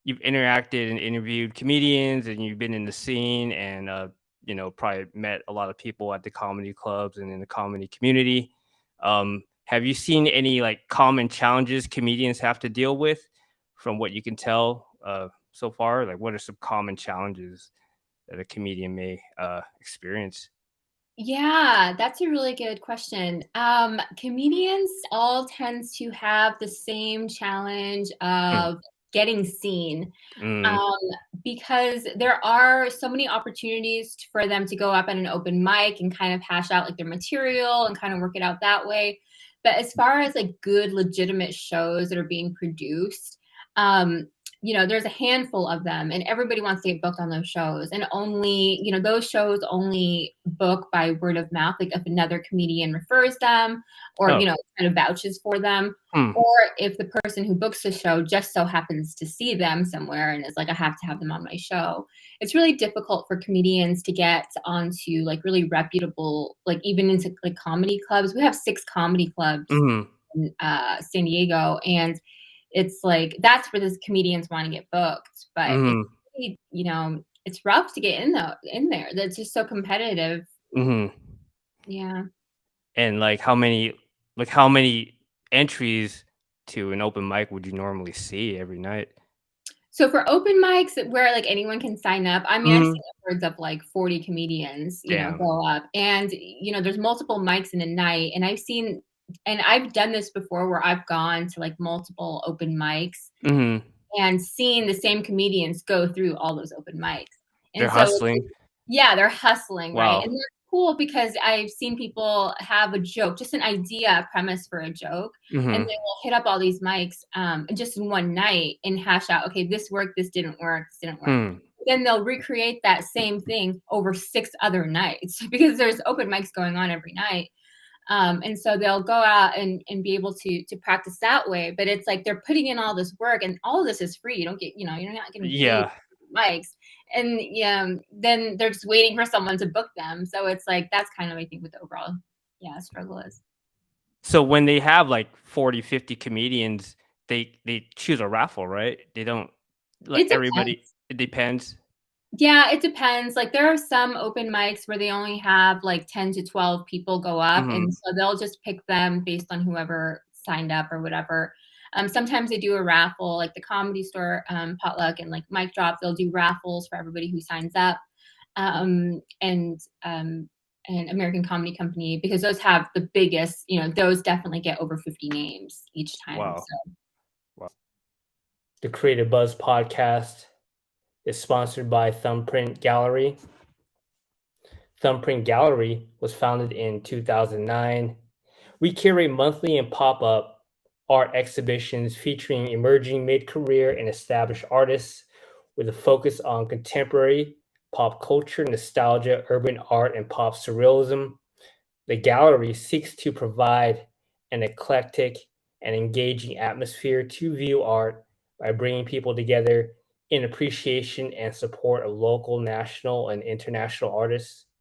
you've interacted and interviewed comedians, and you've been in the scene, and probably met a lot of people at the comedy clubs and in the comedy community. Have you seen any like common challenges comedians have to deal with, from what you can tell so far? Like, what are some common challenges that a comedian may experience? Yeah, that's a really good question. Comedians all tend to have the same challenge Mm, of getting seen, mm, um, because there are so many opportunities for them to go up at an open mic and kind of hash out like their material and kind of work it out that way. But as far as like good, legitimate shows that are being produced, um, there's a handful of them, and everybody wants to get booked on those shows. And only, those shows only book by word of mouth. Like if another comedian refers them or, oh, kind of vouches for them, hmm, or if the person who books the show just so happens to see them somewhere and is like, I have to have them on my show. It's really difficult for comedians to get onto like really reputable, like even into like comedy clubs. We have 6 comedy clubs mm, in San Diego, and it's like that's where these comedians want to get booked. But it's mm, really, it's rough to get in there. That's just so competitive. mm. Yeah. And how many entries to an open mic would you normally see every night? So for open mics where like anyone can sign up, I mean, I've Mhm. seen upwards of like 40 comedians, Damn. go up. And, there's multiple mics in a night. And I've done this before where I've gone to like multiple open mics Mhm. and seen the same comedians go through all those open mics. They're And so it's like, hustling. yeah, they're hustling, right? Wow. And they're cool because I've seen people have a joke, just an idea, a premise for a joke, and Mhm. they will hit up all these mics just in one night and hash out, okay, this worked, this didn't work, this didn't work. Hmm. Then they'll recreate that same thing over 6 other nights because there's open mics going on every night. And so they'll go out and be able to practice that way. But it's like they're putting in all this work, and all of this is free. You don't get, you're not getting paid Yeah. mics. And yeah, then they're just waiting for someone to book them. So it's like that's kind of, I think, what the overall, yeah, struggle is. So when they have, like, 40, 50 comedians, they choose a raffle, right? They don't let It everybody. depends. It depends. Yeah, it depends. Like there are some open mics where they only have like 10 to 12 people go up, and Mhm. so they'll just pick them based on whoever signed up or whatever. Sometimes they do a raffle, like the Comedy Store potluck and like Mic Drop. They'll do raffles for everybody who signs up, um, and um, and American Comedy Company, because those have the biggest. Those definitely get over 50 names each time. Wow. So Wow. The Creative Buzz podcast is sponsored by Thumbprint Gallery. Thumbprint Gallery was founded in 2009. We curate monthly and pop-up art exhibitions featuring emerging mid-career and established artists with a focus on contemporary pop culture, nostalgia, urban art, and pop surrealism. The gallery seeks to provide an eclectic and engaging atmosphere to view art by bringing people together in appreciation and support of local, national, and international artists.